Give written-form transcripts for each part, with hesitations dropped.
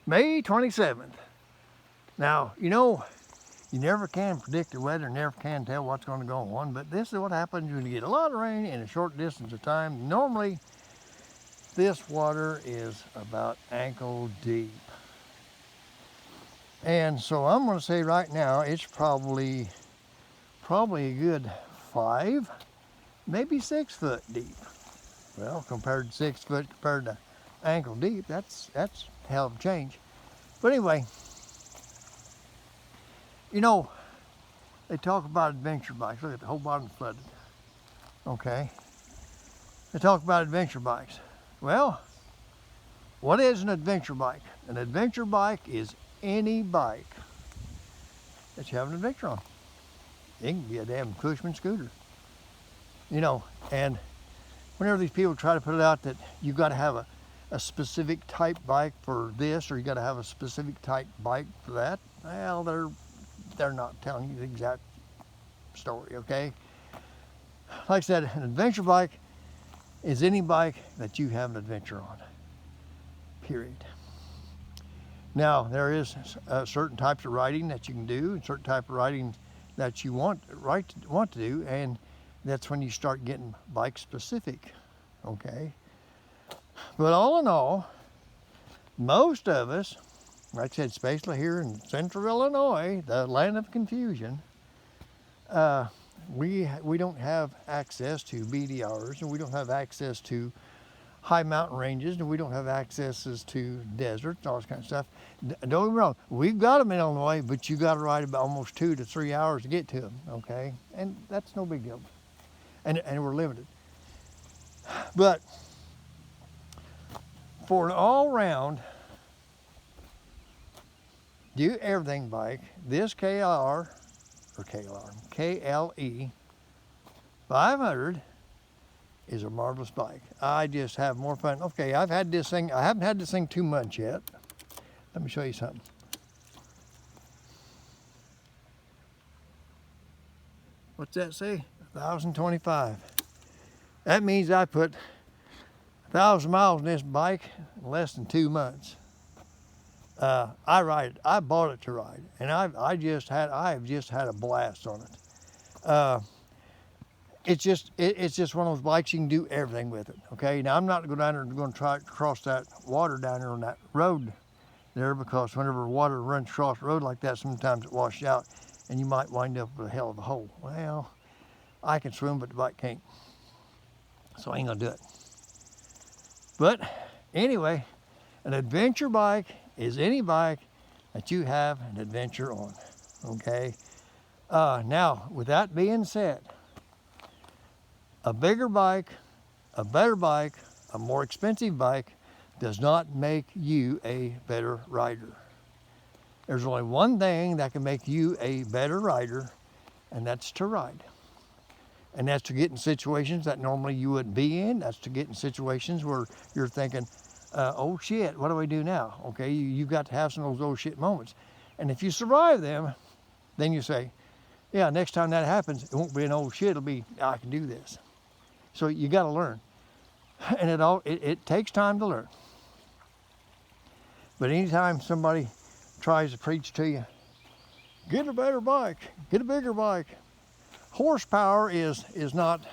May 27th. Now, you know, you never can predict the weather, never can tell what's going to go on, but this is what happens when you get a lot of rain in a short distance of time. Normally, this water is about ankle deep. And so I'm going to say right now, it's probably a good 5, maybe 6 foot deep. Well, compared to 6 foot, compared to ankle deep, that's a hell of a change. But anyway, you know, they talk about adventure bikes. Look at the whole bottom flooded. Okay. They talk about adventure bikes. Well, what is an adventure bike? An adventure bike is any bike that you have an adventure on. It can be a damn Cushman scooter. You know, and whenever these people try to put it out that you got to have a specific type bike for this, or you got to have a specific type bike for that, well, they're not telling you the exact story, okay? Like I said, an adventure bike is any bike that you have an adventure on, period. Now, there is certain types of riding that you can do, and certain type of riding that you want to do, and that's when you start getting bike specific, okay? But all in all, most of us, like I said, especially here in central Illinois, the land of confusion, we don't have access to BDRs, and we don't have access to high mountain ranges, and we don't have accesses to deserts, all this kind of stuff. Don't get me wrong, we've got them in Illinois, but you got to ride about almost 2 to 3 hours to get to them, okay? And that's no big deal. And we're limited. But for an all-round do everything bike, this KLE 500 is a marvelous bike. I just have more fun. Okay, I haven't had this thing 2 months yet. Let me show you something. What's that say? 1,025. That means I put 1,000 miles in this bike in less than 2 months. I ride it. I bought it to ride, and I have just had a blast on it. It's just one of those bikes you can do everything with it. Okay, now I'm not going down there and going to try to cross that water down there on that road there, because whenever water runs across the road like that, sometimes it washes out, and you might wind up with a hell of a hole. Well, I can swim, but the bike can't, so I ain't gonna do it. But anyway, an adventure bike is any bike that you have an adventure on, okay? Now, with that being said, a bigger bike, a better bike, a more expensive bike does not make you a better rider. There's only one thing that can make you a better rider, and that's to ride. And that's to get in situations that normally you wouldn't be in. That's to get in situations where you're thinking, oh shit, what do I do now? Okay, you've got to have some of those oh shit moments. And if you survive them, then you say, yeah, next time that happens, it won't be an oh shit, it'll be, I can do this. So you got to learn. And it takes time to learn. But anytime somebody tries to preach to you, get a better bike, get a bigger bike. Horsepower is not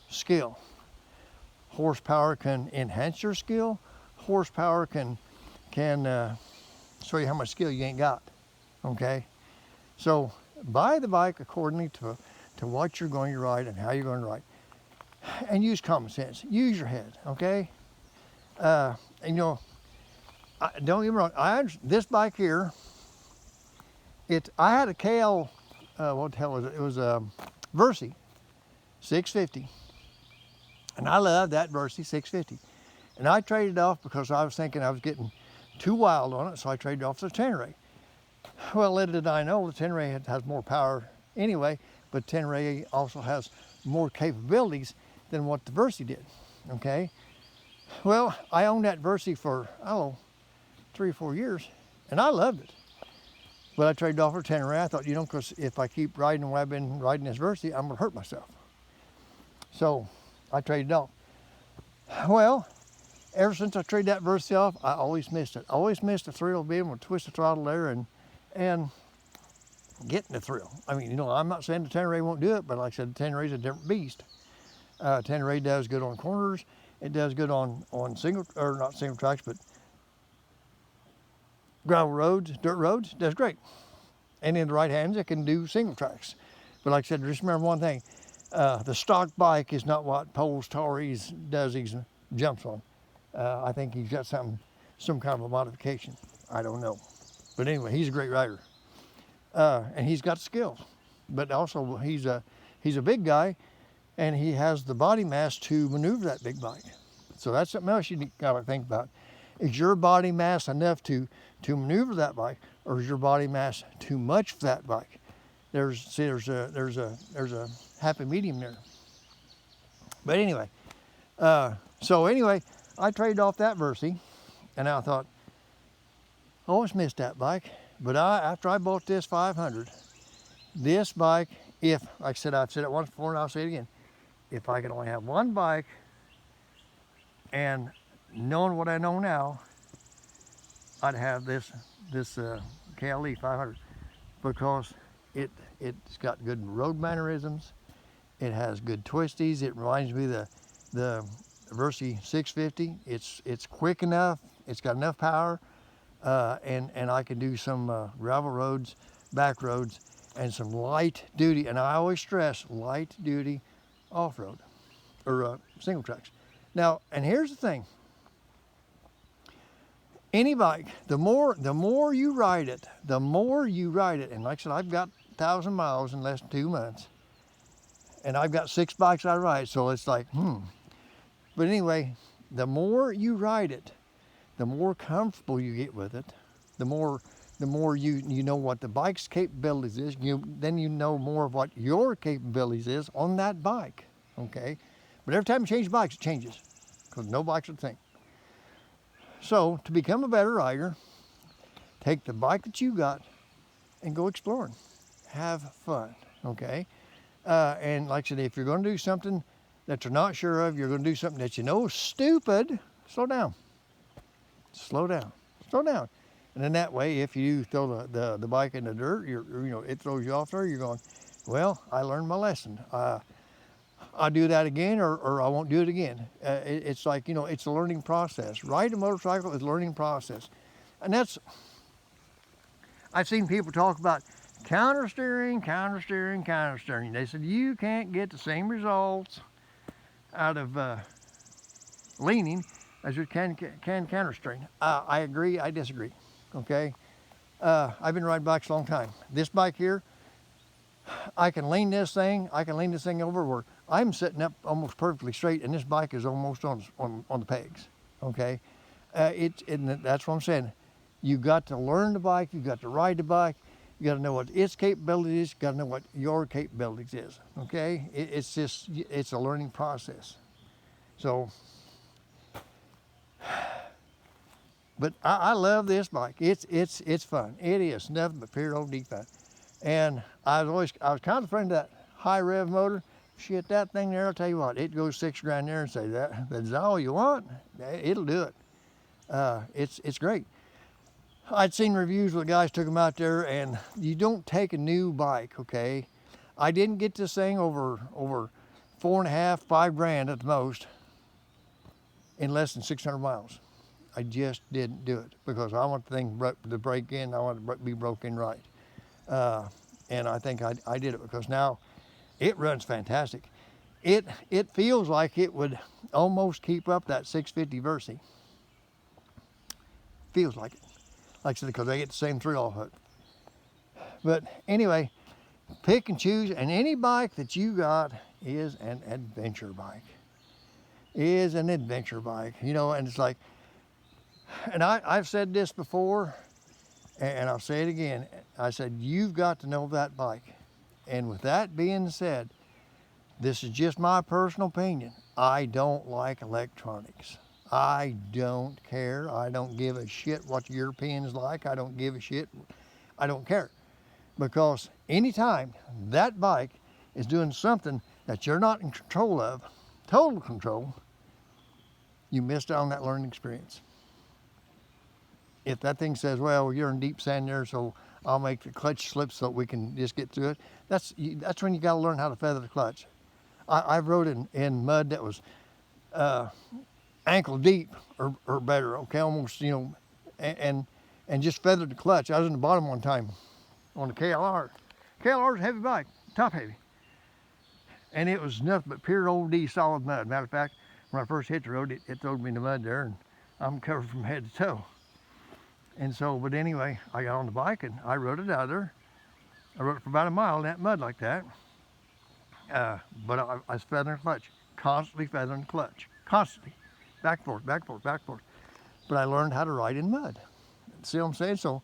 skill. Horsepower can enhance your skill. Horsepower can show you how much skill you ain't got, okay? So buy the bike accordingly to what you're going to ride and how you're going to ride. And use common sense, use your head, okay? And you know, don't get me wrong, this bike here, I had a KL, what the hell was it? It was a Versy 650. And I love that Versy 650. And I traded off because I was thinking I was getting too wild on it, so I traded off the Tenere. Well, little did I know the Tenere has more power anyway, but Tenere also has more capabilities than what the Versy did, okay? Well, I owned that Versy for, 3 or 4 years, and I loved it. But I traded off for Tenere. I thought, because if I keep riding the way I've been riding this Versy, I'm gonna hurt myself. So I traded off. Well, ever since I traded that Versy off, I always missed it. I always missed the thrill of being able to twist the throttle there and getting the thrill. I mean, you know, I'm not saying the Tenere won't do it, but like I said, the Tenere is a different beast. Tenere does good on corners. It does good on single, or not single tracks, but gravel roads, dirt roads. It does great. And in the right hands, it can do single tracks. But like I said, just remember one thing. The stock bike is not what Poles Torres does these jumps on. I think he's got some kind of a modification. I don't know. But anyway, he's a great rider. And he's got skills. But also, he's a big guy, and he has the body mass to maneuver that big bike. So that's something else you got to think about. Is your body mass enough to maneuver that bike, or is your body mass too much for that bike? There's a happy medium there. But anyway, I traded off that Versy, and I thought, I always missed that bike. But after I bought this 500, this bike, if, like I said, I've said it once before and I'll say it again, if I could only have one bike, and knowing what I know now, I'd have this KLE 500, because it's got good road mannerisms. It has good twisties. It reminds me of the Versy 650. It's quick enough. It's got enough power, and I can do some gravel roads, back roads, and some light duty. And I always stress light duty off-road or single tracks. Now, and here's the thing. Any bike, the more you ride it, and like I said, I've got 1,000 miles in less than 2 months, and I've got 6 bikes I ride, so it's like, But anyway, the more you ride it, the more comfortable you get with it, the more you know what the bike's capabilities is, then you know more of what your capabilities is on that bike, okay? But every time you change bikes, it changes, because no bike's are the same. So, to become a better rider, take the bike that you got and go exploring. Have fun, okay? And like I said, if you're going to do something that you're not sure of, you're going to do something that you know is stupid, slow down. Slow down. Slow down. And then that way, if you throw the bike in the dirt, it throws you off there, you're going, well, I learned my lesson. I'll do that again, or I won't do it again. It's like, it's a learning process. Riding a motorcycle is a learning process. And I've seen people talk about counter steering. They said, you can't get the same results out of leaning as you can counter steering. I agree, I disagree, okay? I've been riding bikes a long time. This bike here, I can lean this thing over where I'm sitting up almost perfectly straight, and this bike is almost on the pegs, okay? That's what I'm saying. You got to learn the bike, you got to ride the bike, you got to know what its capabilities is, you got to know what your capabilities is, okay? It's a learning process. So, but I love this bike. It's fun. It is nothing but pure old D fun. And I was kind of afraid of that high rev motor. Shit, that thing there, I'll tell you what, it goes $6,000 there and say that's all you want. It'll do it. It's great. I'd seen reviews where the guys took them out there, and you don't take a new bike, okay? I didn't get this thing over $4.5, $5,000 at the most in less than 600 miles. I just didn't do it because I want the thing to break in. I want it to be broken right. And I think I did it because now it runs fantastic. It feels like it would almost keep up that 650 Versy. Feels like it. Like I said, because I get the same thrill off it. But anyway, pick and choose, and any bike that you got is an adventure bike. Is an adventure bike, and it's like, and I've said this before, and I'll say it again. I said, you've got to know that bike. And with that being said, this is just my personal opinion. I don't like electronics. I don't care. I don't give a shit what the Europeans like. I don't give a shit. I don't care. Because anytime that bike is doing something that you're not in control of, total control, you missed out on that learning experience. If that thing says, well, you're in deep sand there, so I'll make the clutch slip so we can just get through it, that's when you got to learn how to feather the clutch. I rode in mud that was ankle deep or better, okay, almost, and just feathered the clutch. I was in the bottom one time on the KLR. KLR is a heavy bike, top heavy. And it was nothing but pure old D solid mud. Matter of fact, when I first hit the road, it threw me in the mud there, and I'm covered from head to toe. And so, but anyway, I got on the bike and I rode it out of there. I rode it for about a mile in that mud like that. But I was feathering the clutch, constantly feathering the clutch, constantly, back and forth, back and forth, back and forth. But I learned how to ride in mud. See what I'm saying? So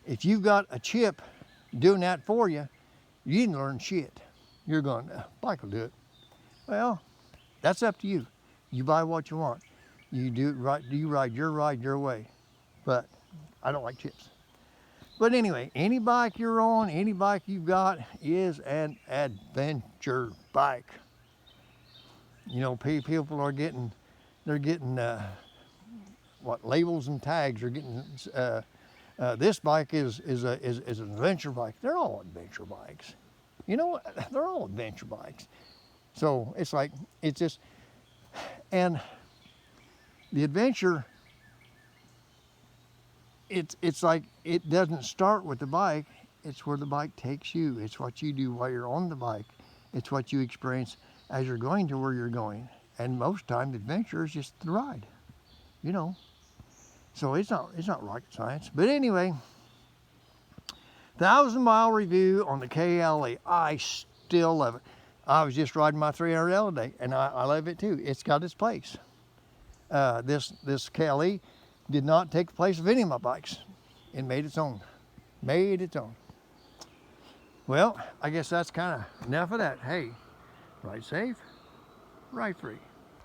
if you've got a chip doing that for you, you didn't learn shit. You're going, bike will do it. Well, that's up to you. You buy what you want. You do it right. You ride your way. But I don't like chips. But anyway, any bike you're on, any bike you've got is an adventure bike. People are getting, labels and tags. They're getting, this bike is an adventure bike. They're all adventure bikes. They're all adventure bikes. So it's just, and the adventure, it's like it doesn't start with the bike. It's where the bike takes you. It's what you do while you're on the bike. It's what you experience as you're going to where you're going. And most time, the adventure is just the ride. So it's not rocket science. But anyway, 1,000-mile review on the KLE. I still love it. I was just riding my 300L today, and I love it too. It's got its place. This KLE did not take the place of any of my bikes. It made its own. Made its own. Well, I guess that's kind of enough of that. Hey, ride safe, ride free.